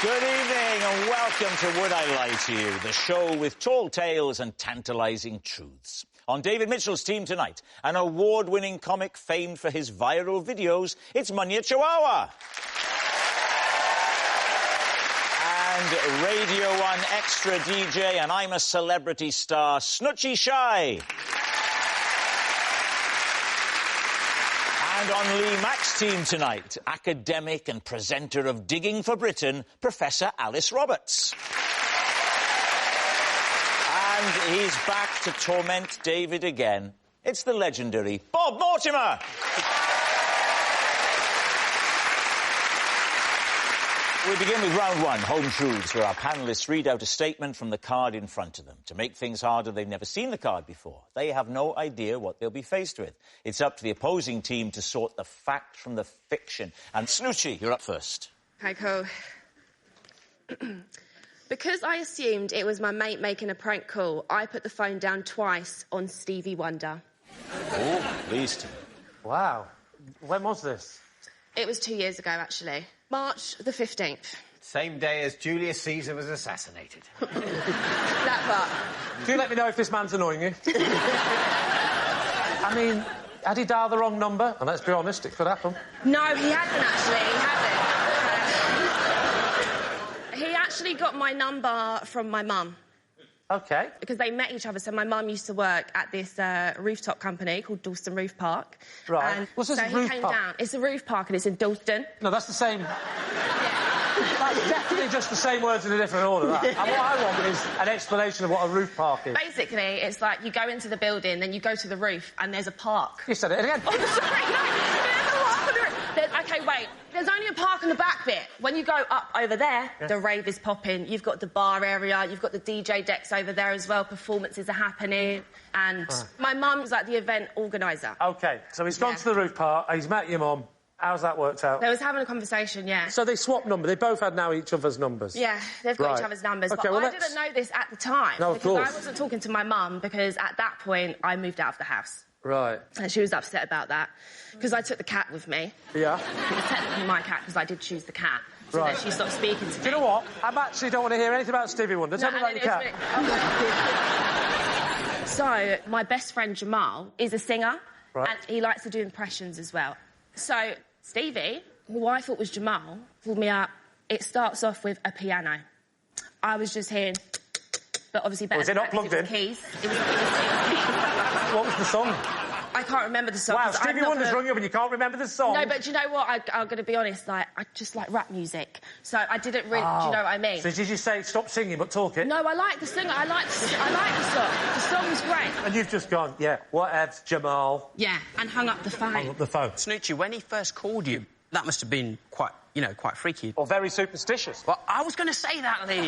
Good evening and welcome to Would I Lie to You, the show with tall tales and tantalising truths. On David Mitchell's team tonight, an award-winning comic famed for his viral videos, it's Munya Chawawa. And Radio 1 extra DJ and I'm a Celebrity star, Snoochie Shy. And on Lee Mack's team tonight, academic and presenter of Digging for Britain, Professor Alice Roberts. And he's back to torment David again. It's the legendary Bob Mortimer. We begin with round one, home truths, where our panellists read out a statement from the card in front of them. To make things harder, they've never seen the card before. They have no idea what they'll be faced with. It's up to the opposing team to sort the fact from the fiction. And Snoochie, you're up first. Okay, cool. Because I assumed it was my mate making a prank call, I put the phone down twice on Stevie Wonder. Oh, pleased. Wow. When was this? It was 2 years ago, actually. March the 15th. Same day as Julius Caesar was assassinated. That part. Do let me know if this man's annoying you. I mean, had he dialed the wrong number? And let's be honest, it could happen. No, he hasn't, actually. He hasn't. He actually got my number from my mum. OK. Because they met each other. So my mum used to work at this rooftop company called Dalston Roof Park. Right. And What's this so roof he came park? down. It's a roof park and it's in Dalston. No, that's the same... That's definitely just the same words in a different order, that. And what I want is an explanation of what a roof park is. Basically, it's like you go into the building, then you go to the roof, and there's a park. You said it again. Oh, sorry, no. There's a park on the roof. OK, wait. There's only a park in the back bit. When you go up over there, the rave is popping. You've got the bar area. You've got the DJ decks over there as well. Performances are happening. And my mum's like the event organiser. OK, so he's gone to the roof park, he's met your mum. How's that worked out? They was having a conversation, yeah. So they swapped numbers. They both had now each other's numbers. Yeah, they've got each other's numbers. OK, but well, I didn't know this at the time. No, of course. Because I wasn't talking to my mum because at that point I moved out of the house. Right. And she was upset about that because I took the cat with me. Yeah. It was technically my cat because I did choose the cat. So then she stopped speaking to me. Do you know what? I actually don't want to hear anything about Stevie Wonder. Tell me about your cat. So, my best friend Jamal is a singer. Right. And he likes to do impressions as well. So, Stevie, who I thought was Jamal, called me up. It starts off with a piano. I was just hearing... But obviously better than that, plugged in? keys. It was What was the song? I can't remember the song. Wow, Stevie Wonder's rung you up and you can't remember the song? No, but do you know what? I'm going to be honest, like, I just like rap music. So I didn't really... Do you know what I mean? So did you say stop singing but talk it? No, I like the singer. I like the song. The song's great. And you've just gone, yeah, whatevs, Jamal. Yeah, and hung up the phone. Hung up the phone. Snoochie, when he first called you, that must have been quite, quite freaky. Or very superstitious. Well, I was going to say that, Lee.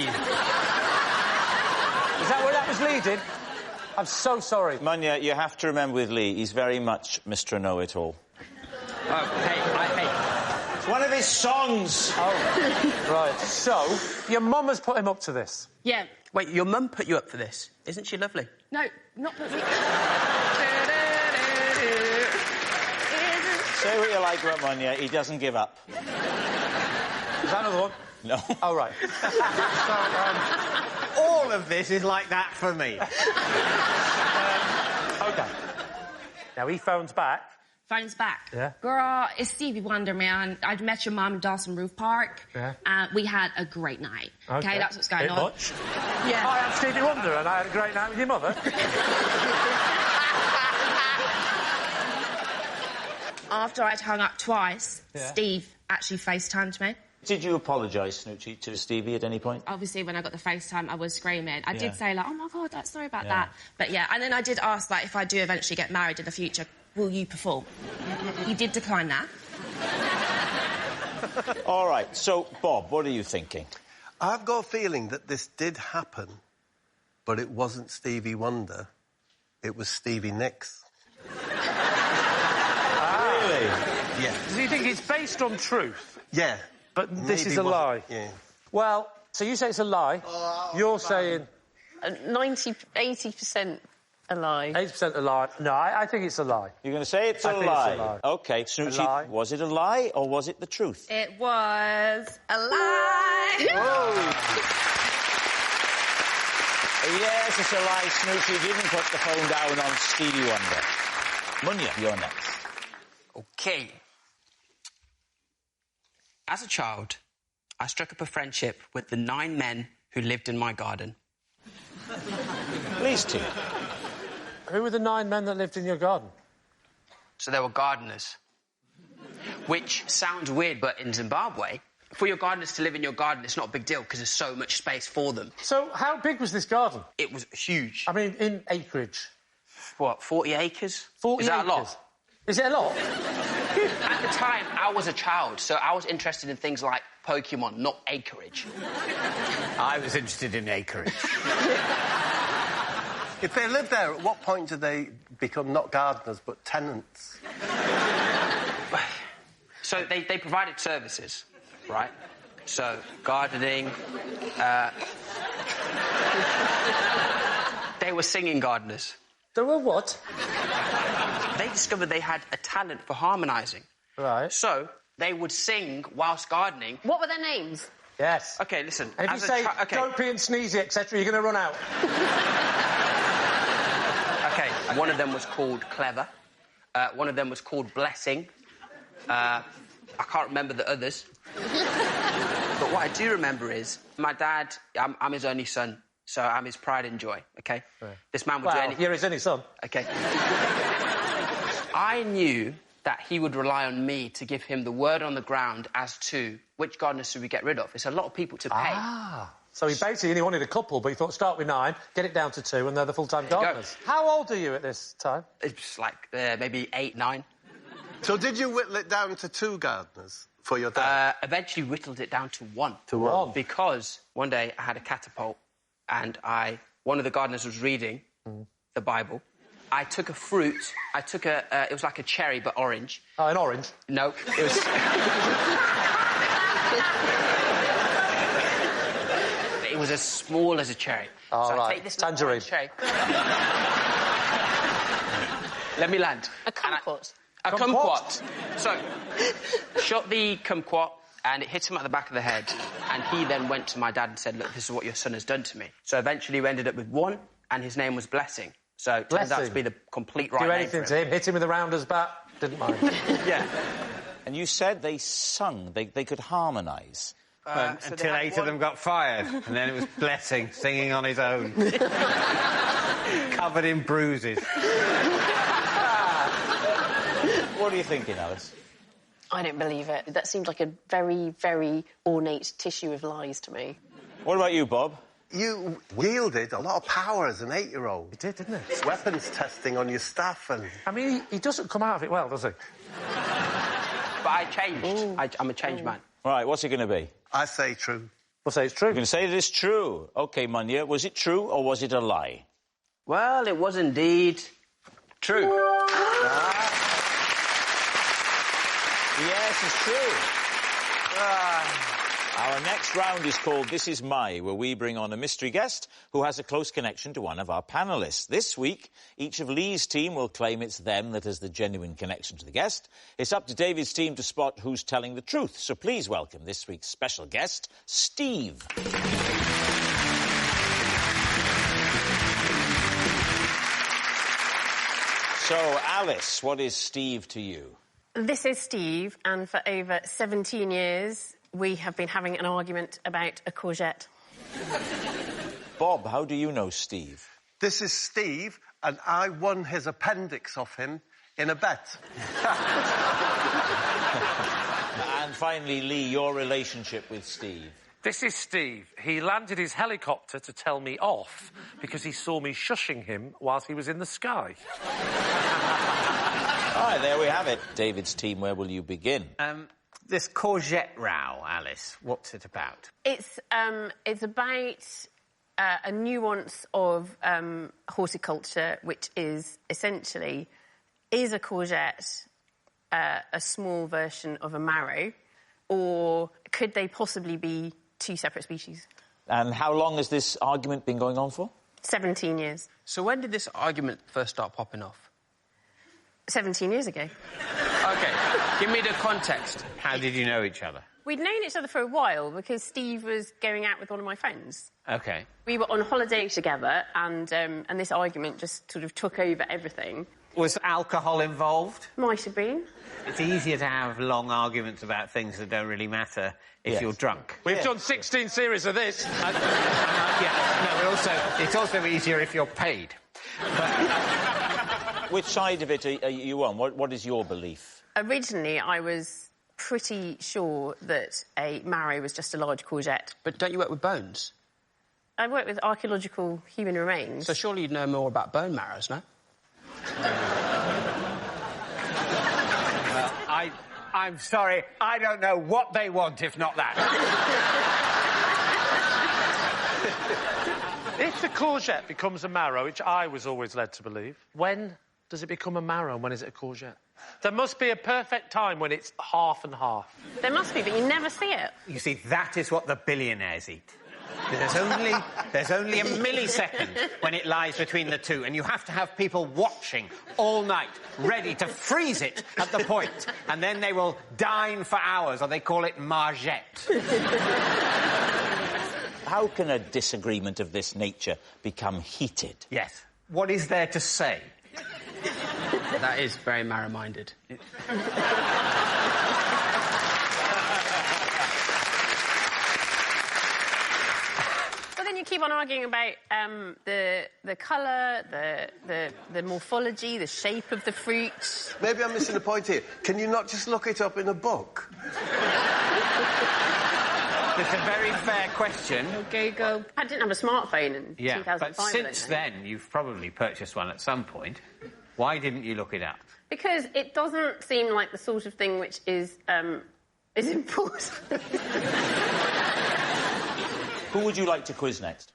Is that where that was leading? I'm so sorry. Munya, you have to remember with Lee, he's very much Mr. Know-It-All. Oh, hey. It's one of his songs. Oh, right. So, your mum has put him up to this? Yeah. Wait, your mum put you up for this? Isn't she lovely? No, not put me... Say what you like about Munya, he doesn't give up. Is that another one? No. Oh, right. All of this is like that for me. OK. Now, he phones back. Phone's back. Yeah. Girl, it's Stevie Wonder, man. I'd met your mum at Dawson Roof Park. Yeah. We had a great night. OK, that's what's going on. Much. Yeah. I am Stevie Wonder and I had a great night with your mother. After I'd hung up twice, Steve actually FaceTimed me. Did you apologise, Snoochie, to Stevie at any point? Obviously, when I got the FaceTime, I was screaming. I did say, like, oh, my God, sorry about that. But, yeah, and then I did ask, like, if I do eventually get married in the future, will you perform? You did decline that. All right, so, Bob, what are you thinking? I've got a feeling that this did happen, but it wasn't Stevie Wonder. It was Stevie Nicks. Really? Yeah. Do you think it's based on truth? Yeah. But this is a lie? Yeah. Well, so you say it's a lie. You're saying... 80% a lie. 80% a lie. No, I think it's a lie. You're going to say it's a think lie? it's a lie. OK, Snoochie, was it a lie or was it the truth? It was a lie. Whoa! Yes, it's a lie. Snoochie didn't put the phone down on Stevie Wonder. Munya, you're next. OK. As a child, I struck up a friendship with the 9 men who lived in my garden. Please, Tim. Who were the 9 men that lived in your garden? So they were gardeners. Which sounds weird, but in Zimbabwe, for your gardeners to live in your garden, it's not a big deal because there's so much space for them. So how big was this garden? It was huge. I mean, in acreage. What, 40 acres? 40 Is that acres? a lot? Is it a lot? At the time, I was a child, so I was interested in things like Pokemon, not acreage. I was interested in acreage. If they lived there, at what point did they become not gardeners but tenants? So they provided services, right? So gardening. They were singing gardeners. They were what? They discovered they had a talent for harmonising. Right. So they would sing whilst gardening. What were their names? Yes. OK, listen. And if you say dopey and sneezy, etc., you're going to run out. OK, one of them was called Clever. One of them was called Blessing. I can't remember the others. But what I do remember is my dad, I'm his only son, so I'm his pride and joy, OK? Right. This man would do anything. You're his only son. OK. I knew that he would rely on me to give him the word on the ground as to which gardeners should we get rid of. It's a lot of people to pay. Ah. So he basically only wanted a couple, but he thought start with 9, get it down to 2, and they're the full-time gardeners. How old are you at this time? It's like maybe 8, 9. So did you whittle it down to 2 gardeners for your dad? Eventually whittled it down to 1. To 1? Because one day I had a catapult and one of the gardeners was reading the Bible. I took a fruit. It was like a cherry, but orange. Oh, an orange? No, it was... It was as small as a cherry. Oh, so right. I take this Tangerine. Cherry. Let me land. A kumquat. A kumquat. So, shot the kumquat and it hit him at the back of the head. And he then went to my dad and said, look, this is what your son has done to me. So eventually we ended up with 1, and his name was Blessing. So it turns out to be the complete right name. Do anything to him, hit him with a rounder's bat, didn't mind. Yeah. And you said they sung, they could harmonise. Until 8 of them got fired, and then it was Blessing singing on his own. Covered in bruises. What are you thinking, Alice? I don't believe it. That seemed like a very, very ornate tissue of lies to me. What about you, Bob? You wielded a lot of power as an 8-year-old. He did, didn't he? Weapons testing on your staff and... I mean, he doesn't come out of it well, does he? But I changed. I'm a changed man. Right, what's it going to be? I say true. We'll say it's true. You're going to say that it's true. OK, Munya, was it true or was it a lie? Well, it was indeed true. Yes, it's true. Our next round is called This Is My, where we bring on a mystery guest who has a close connection to one of our panellists. This week, each of Lee's team will claim it's them that has the genuine connection to the guest. It's up to David's team to spot who's telling the truth. So please welcome this week's special guest, Steve. So, Alice, what is Steve to you? This is Steve, and for over 17 years, we have been having an argument about a courgette. Bob, how do you know Steve? This is Steve, and I won his appendix off him in a bet. And finally, Lee, your relationship with Steve. This is Steve. He landed his helicopter to tell me off because he saw me shushing him whilst he was in the sky. All right, there we have it. David's team, where will you begin? This courgette row, Alice, what's it about? It's about a nuance of horticulture, which is essentially, is a courgette a small version of a marrow, or could they possibly be 2 separate species? And how long has this argument been going on for? 17 years. So when did this argument first start popping off? 17 years ago. OK, give me the context. How did you know each other? We'd known each other for a while because Steve was going out with one of my friends. OK. We were on holiday together and this argument just sort of took over everything. Was alcohol involved? Might have been. It's easier to have long arguments about things that don't really matter if you're drunk. We've done 16 series of this. It's also easier if you're paid. Which side of it are you on? What is your belief? Originally, I was pretty sure that a marrow was just a large courgette. But don't you work with bones? I work with archaeological human remains. So surely you'd know more about bone marrows, no? Well, I'm sorry, I don't know what they want, if not that. If the courgette becomes a marrow, which I was always led to believe, when does it become a marrow and when is it a courgette? There must be a perfect time when it's half and half. There must be, but you never see it. You see, that is what the billionaires eat. There's only a millisecond when it lies between the two, and you have to have people watching all night, ready to freeze it at the point, and then they will dine for hours, or they call it margette. How can a disagreement of this nature become heated? Yes. What is there to say? That is very marrow-minded. You keep on arguing about the colour, the morphology, the shape of the fruit. Maybe I'm missing the point here. Can you not just look it up in a book? It's a very fair question. Google. I didn't have a smartphone in 2005. But since then, you've probably purchased one at some point. Why didn't you look it up? Because it doesn't seem like the sort of thing which is important. Who would you like to quiz next?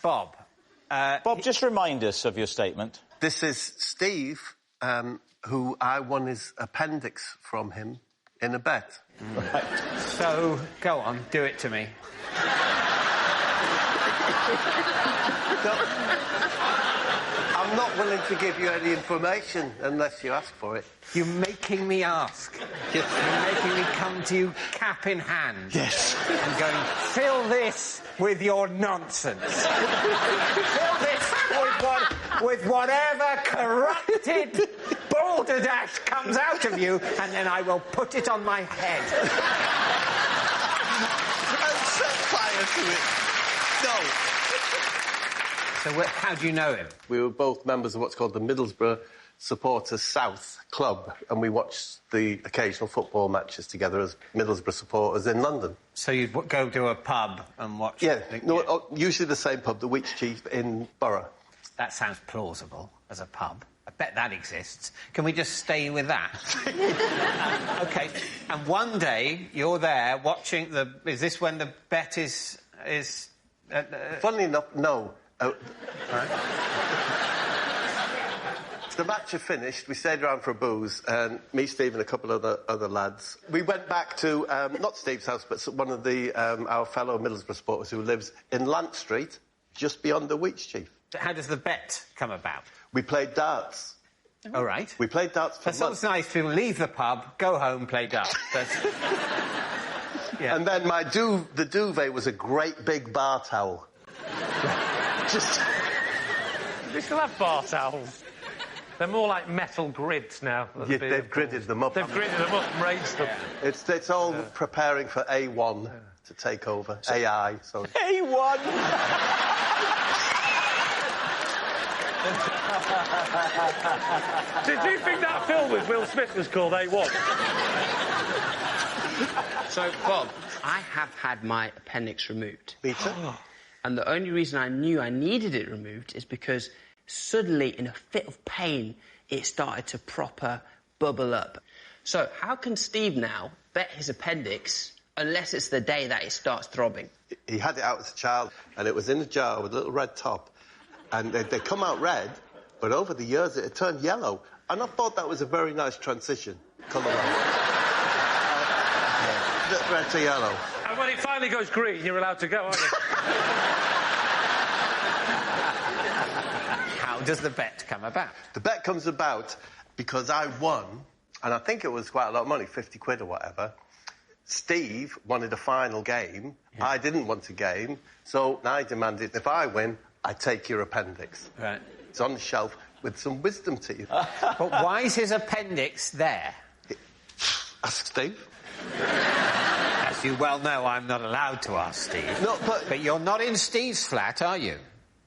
Bob. Bob, just remind us of your statement. This is Steve, who I won his appendix from him in a bet. Right. So, go on, do it to me. I'm not willing to give you any information unless you ask for it. You're making me ask. You're making me come to you cap in hand. Yes. And going, fill this with your nonsense. Fill this with whatever corrupted balderdash comes out of you, and then I will put it on my head. And set fire to it. No. So how do you know him? We were both members of what's called the Middlesbrough Supporters South Club, and we watched the occasional football matches together as Middlesbrough supporters in London. So you'd go to a pub and watch... Usually the same pub, the Wheat Chief in Borough. That sounds plausible as a pub. I bet that exists. Can we just stay with that? OK. And one day you're there watching the... Is this when the bet is Funnily enough, no. The match had finished. We stayed around for a booze, and me, Steve, and a couple of other lads. We went back to not Steve's house, but one of our fellow Middlesbrough supporters who lives in Lant Street, just beyond the Wheat Chief. How does the bet come about? We played darts. All right. We played darts for months. That sounds nice to leave the pub, go home, play darts. Yeah. And then the duvet was a great big bar towel. Just... They still have bar towels. They're more like metal grids now. Yeah, they've gridded them up. They've gridded them up and raised them. It's all preparing for A1 to take over. AI, sorry. A1! Did you think that film with Will Smith was called A1? So, Bob, I have had my appendix removed. Me too. And the only reason I knew I needed it removed is because suddenly, in a fit of pain, it started to proper bubble up. So how can Steve now bet his appendix unless it's the day that it starts throbbing? He had it out as a child, and it was in a jar with a little red top. And they come out red, but over the years it had turned yellow. And I thought that was a very nice transition, colour-wise. Red to yellow. And when it finally goes green, you're allowed to go, aren't you? how does the bet come about? The bet comes about because I won, and I think it was quite a lot of money, 50 quid or whatever. Steve wanted a final game. Yeah. I didn't want a game, so I demanded if I win, I take your appendix. Right. It's on the shelf with some wisdom teeth. But why is his appendix there? Ask Steve. As you well know, I'm not allowed to ask Steve. No, but you're not in Steve's flat, are you?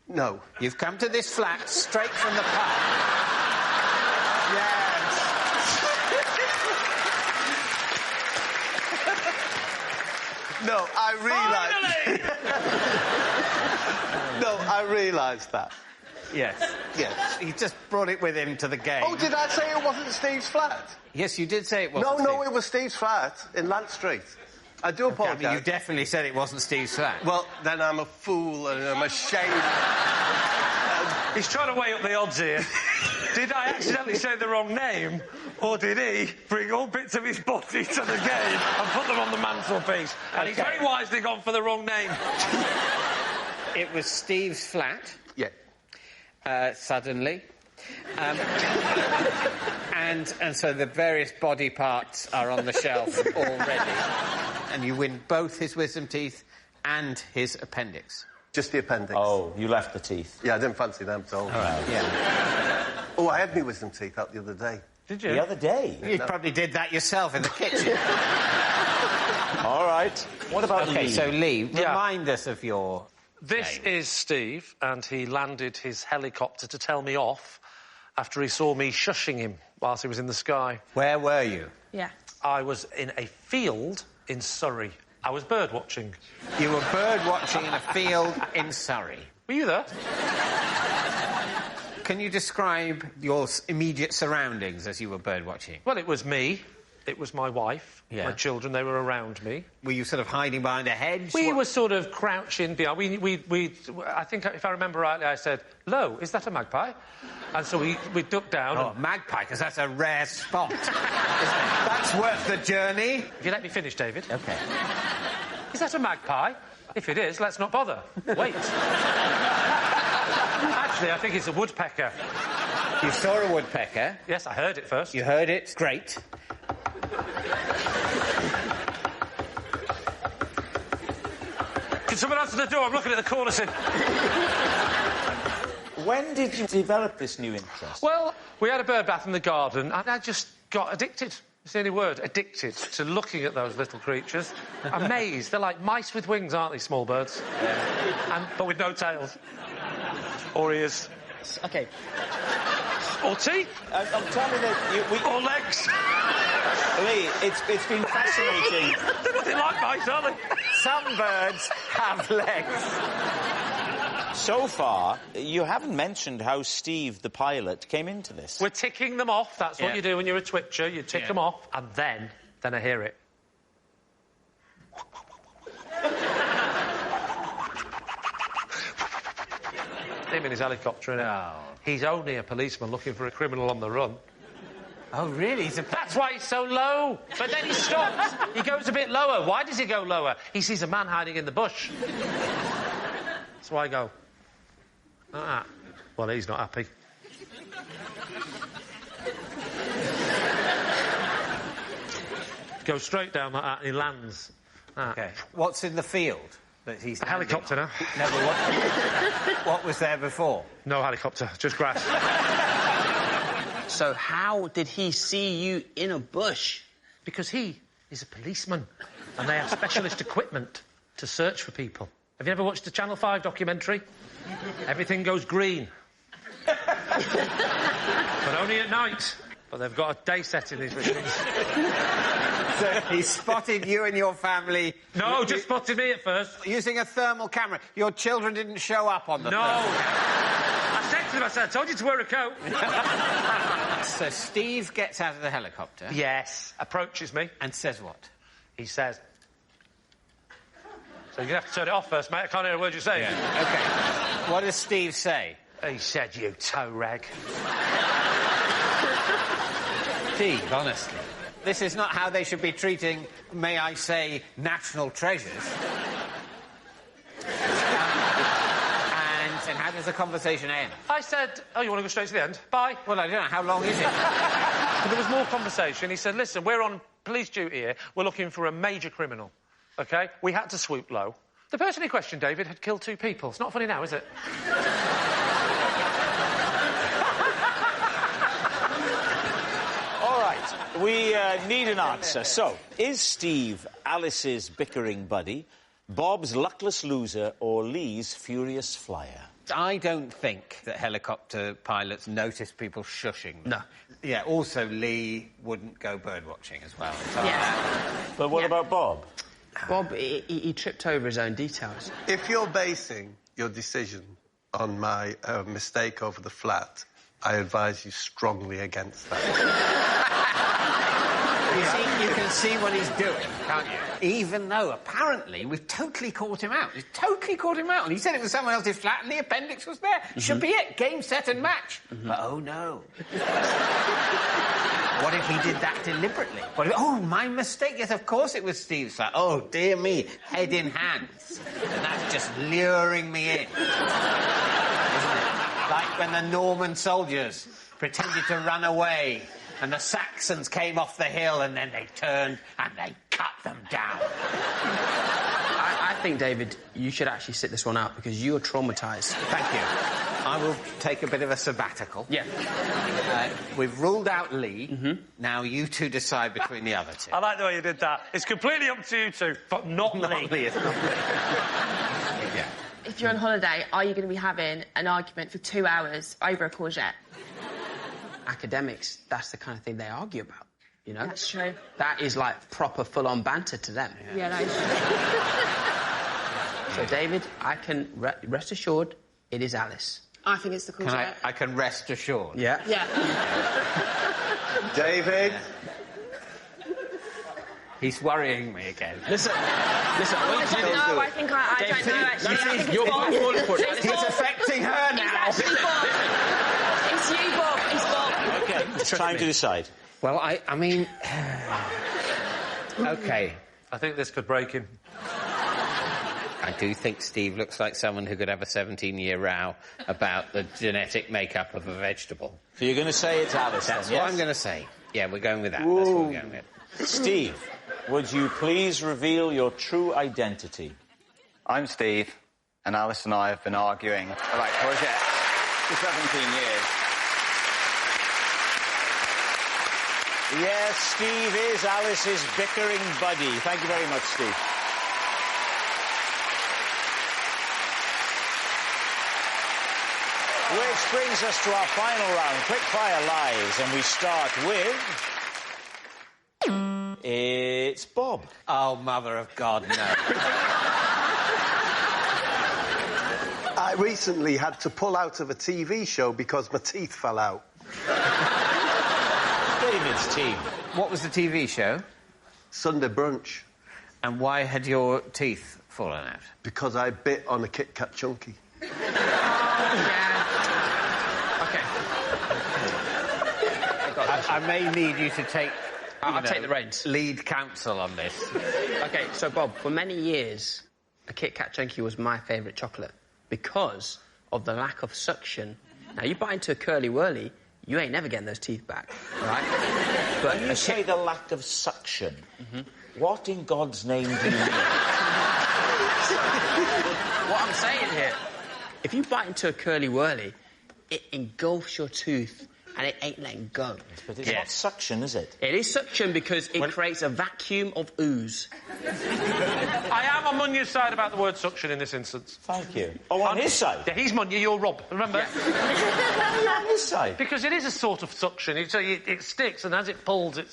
No. You've come to this flat straight from the pub. Yes. No, I realised... No, I realised that. Yes. Yes. He just brought it with him to the game. Oh, did I say it wasn't Steve's flat? Yes, you did say it wasn't No, it was Steve's flat in Lant Street. I do apologise. Okay, I mean, you definitely said it wasn't Steve's flat. Well, then I'm a fool and I'm ashamed. He's trying to weigh up the odds here. Did I accidentally say the wrong name, or did he bring all bits of his body to the game and put them on the mantelpiece? And he's very wisely gone for the wrong name. It was Steve's flat. Yeah. Suddenly. And so the various body parts are on the shelf already. And you win both his wisdom teeth and his appendix. Just the appendix. Oh, you left the teeth. Yeah, I didn't fancy them at all. All right. Yeah. Oh, I had my wisdom teeth out the other day. Did you? The other day? You probably did that yourself in the kitchen. All right. What about Lee? OK, so Lee, remind us of your This game. is Steve, and he landed his helicopter to tell me off after he saw me shushing him whilst he was in the sky. Where were you? Yeah. I was in a field in Surrey. I was bird watching. You were bird watching in a field in Surrey. Were you there? Can you describe your immediate surroundings as you were bird watching? Well, it was me. It was my wife. Yeah. My children, they were around me. Were you sort of hiding behind a hedge? We were sort of crouching behind. I think, if I remember rightly, I said, "Lo, is that a magpie?" And so we ducked down. Oh, magpie, because that's a rare spot. That's worth the journey. If you let me finish, David. OK. Is that a magpie? If it is, let's not bother. Wait. Actually, I think it's a woodpecker. You saw a woodpecker. Yes, I heard it first. You heard it. Great. Can someone answer the door? I'm looking at the corner sin. When did you develop this new interest? Well, we had a bird bath in the garden, and I just got addicted. It's the only word, addicted to looking at those little creatures. Amazed. They're like mice with wings, aren't they, small birds? Yeah. But with no tails. Or ears. OK. Or teeth. I'm telling you... Or legs. Lee, it's been fascinating. They're nothing like mice, are they? Some birds have legs. So far, you haven't mentioned how Steve, the pilot, came into this. We're ticking them off. That's what Yeah. you do when you're a twitcher. You tick them off, and then I hear it. Him in his helicopter, innit? Oh. He's only a policeman looking for a criminal on the run. Oh, really? That's why he's so low. But then he stops. He goes a bit lower. Why does he go lower? He sees a man hiding in the bush. So I go... Ah. Well, he's not happy. Goes straight down like that and he lands. OK. What's in the field that he's A helicopter now. No, but what was there before? No helicopter, just grass. So how did he see you in a bush? Because he is a policeman and they have specialist equipment to search for people. Have you ever watched the Channel 5 documentary? Everything goes green. But only at night. But they've got a day set in these machines. So he spotted you and your family... No, just spotted me at first. Using a thermal camera. Your children didn't show up on the No. thermal camera. I said to them, I told you to wear a coat. So Steve gets out of the helicopter... Yes. Approaches me. And says what? He says... So you're going to have to turn it off first, mate. I can't hear a word you're saying. Yeah. OK. What does Steve say? He said, you toe rag. Steve, honestly. This is not how they should be treating, may I say, national treasures. And how does the conversation end? I said, oh, you want to go straight to the end? Bye. Well, I don't know. How long is it? But there was more conversation. He said, listen, we're on police duty here. We're looking for a major criminal, OK? We had to swoop low. The person in question, David, had killed 2 people. It's not funny now, is it? All right, we need an answer. So, is Steve Alice's bickering buddy, Bob's luckless loser, or Lee's furious flyer? I don't think that helicopter pilots notice people shushing them. No. Yeah, also Lee wouldn't go birdwatching as well. So But what about Bob? Bob, he tripped over his own details. If you're basing your decision on my mistake over the flat, I advise you strongly against that. You can see what he's doing, can't you? Even though, apparently, we've totally caught him out. We've totally caught him out. And he said it was someone else's flat and the appendix was there. Should be it. Game, set and match. But, oh, no. What if he did that deliberately? What if, oh, my mistake. Yes, of course it was Steve's flat. Oh, dear me. Head in hands. And that's just luring me in. Isn't it? Like when the Norman soldiers pretended to run away and the Saxons came off the hill and then they turned and they cut them down. I think, David, you should actually sit this one out because you're traumatised. Thank you. I will take a bit of a sabbatical. Yeah. We've ruled out Lee. Now you two decide between the other 2. I like the way you did that. It's completely up to you 2, but not Lee. It's not Lee. Yeah. If you're on holiday, are you going to be having an argument for 2 hours over a courgette? Academics, that's the kind of thing they argue about, you know? That's true. That is like proper full-on banter to them. Yeah, that is true. So, David, I can rest assured it is Alice. I think it's the courgette. I can rest assured. Yeah? Yeah. David? He's worrying me again. Listen, I don't know. I think I don't know, actually. I think it's Bob. He's affecting her now. It's actually Bob. It's you, Bob. It's Bob. OK, it's time to decide. Well, I mean... OK. I think this could break him. I do think Steve looks like someone who could have a 17-year row about the genetic makeup of a vegetable. So you're going to say it's Alice, That's then, what yes? I'm going to say. Yeah, we're going with that. Ooh. That's what we're going with. Steve, would you please reveal your true identity? I'm Steve, and Alice and I have been arguing about courgettes for 17 years. Yes, Steve is Alice's bickering buddy. Thank you very much, Steve. Which brings us to our final round, Quickfire Lies, and we start with... It's Bob. Oh, mother of God, no. I recently had to pull out of a TV show because my teeth fell out. David's team. What was the TV show? Sunday brunch. And why had your teeth fallen out? Because I bit on a Kit Kat chunky. I may need you to take... I'll take the reins. Lead counsel on this. OK, so, Bob, for many years, a Kit Kat Chunky was my favourite chocolate because of the lack of suction. Now, you bite into a Curly Whirly, you ain't never getting those teeth back, right? But when you say the lack of suction, what in God's name do you mean? What I'm saying here, if you bite into a Curly Whirly, it engulfs your tooth and it ain't letting go. But it's not suction, is it? It is suction because it creates a vacuum of ooze. I am on Munya's side about the word suction in this instance. Thank you. Oh, on his side? Yeah, he's Munya, you're Rob, remember? Yeah. You're on his side. Because it is a sort of suction. It sticks, and as it pulls, it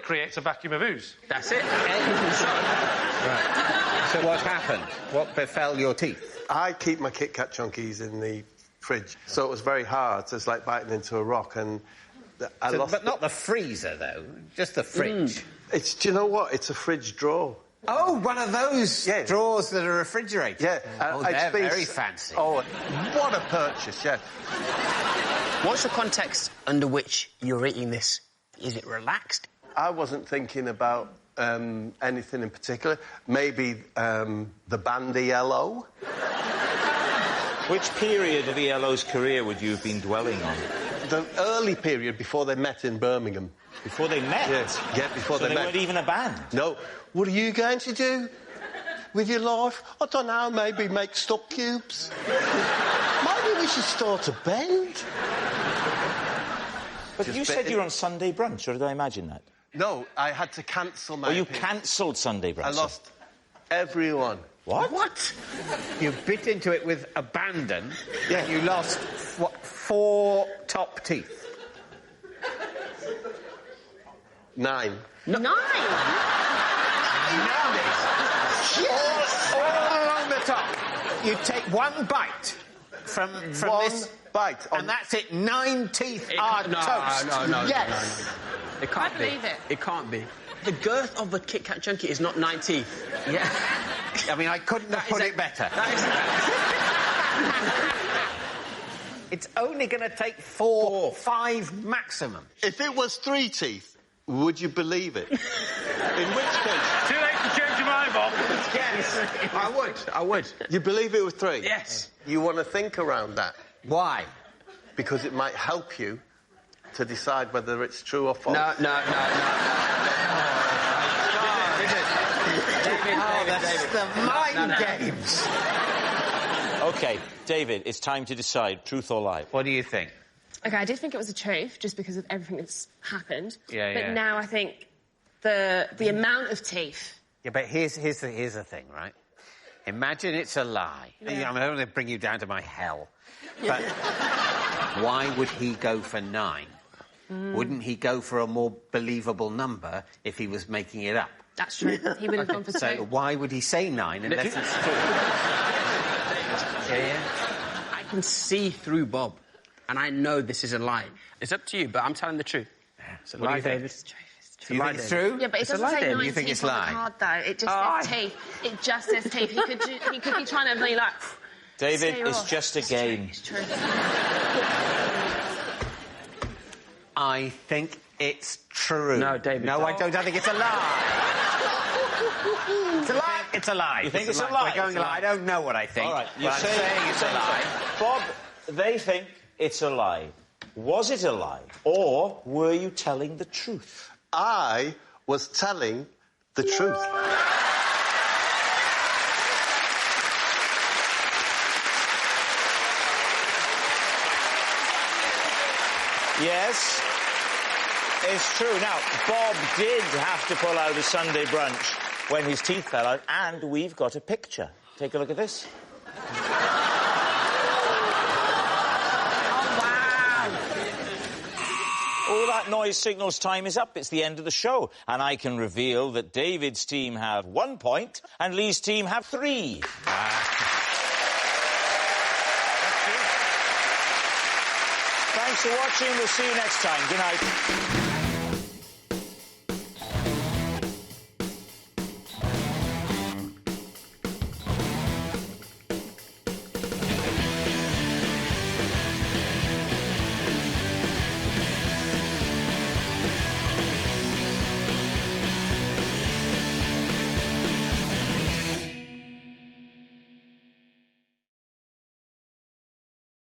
creates a vacuum of ooze. That's it. Right. So what happened? What befell your teeth? I keep my Kit Kat chunkies in the fridge, so it was very hard. It's like biting into a rock, and I lost. But not the freezer, though. Just the fridge. It's. Do you know what? It's a fridge drawer. Oh, one of those drawers that are refrigerated. Yeah. They're very fancy. Oh, what a purchase! Yeah. What's the context under which you're eating this? Is it relaxed? I wasn't thinking about anything in particular. Maybe the bandy yellow. Which period of ELO's career would you have been dwelling on? The early period before they met in Birmingham. Before they met? Yes, yeah, before so they met. weren't even a band? No. What are you going to do with your life? I don't know, maybe make stock cubes? Maybe we should start a band? But you said you were on Sunday brunch, or did I imagine that? No, I had to cancel my... Oh, you cancelled Sunday brunch? I lost everyone. What? What? You bit into it with abandon, yeah. You lost, what, 4 top teeth? 9. No. 9? Yes! All along the top. You take 1 bite from one this... bite. And that's it, 9 teeth are toast. No. Yes! It can't I believe it. It can't be. The girth of the Kit Kat Chunky is not 9 teeth. Yeah. I mean, I couldn't have put it better. It's only going to take 4, 5 maximum. If it was 3 teeth, would you believe it? In which case... Too late to change your mind, Bob. Yes, I would. You believe it was 3? Yes. You want to think around that. Why? Because it might help you to decide whether it's true or false. No. David. The mind games. OK, David, it's time to decide truth or lie. What do you think? OK, I did think it was the truth, just because of everything that's happened. Yeah, but yeah. now I think the amount of teeth... Yeah, but here's the thing, right? Imagine it's a lie. Yeah. I don't want to bring you down to my hell. But why would he go for 9? Wouldn't he go for a more believable number if he was making it up? That's true. He would have gone for 2. So why would he say 9 unless it's true? Yeah. I can see through Bob, and I know this is a lie. It's up to you, but I'm telling the truth. It's a What do lie, you think? David. It's true. Do you think it's true? Yeah, but it It's a doesn't lie, say David. 9 You think teeth it's on lie? the card, though. It just says teeth. It just says teeth. He could be trying to be like... David, scare it's off. just a game. It's true. I think it's true. No, David. No, I don't. I think it's a lie. It's a lie. It's a lie. You think it's a lie? We're going lie. I don't know what I think. All right, but I'm saying it's a lie. Bob, they think it's a lie. Was it a lie? Or were you telling the truth? I was telling the truth. Yes, it's true. Now, Bob did have to pull out a Sunday brunch when his teeth fell out, and we've got a picture. Take a look at this. All that noise signals time is up. It's the end of the show. And I can reveal that David's team have 1 point and Lee's team have 3. Thanks for watching. We'll see you next time. Good night.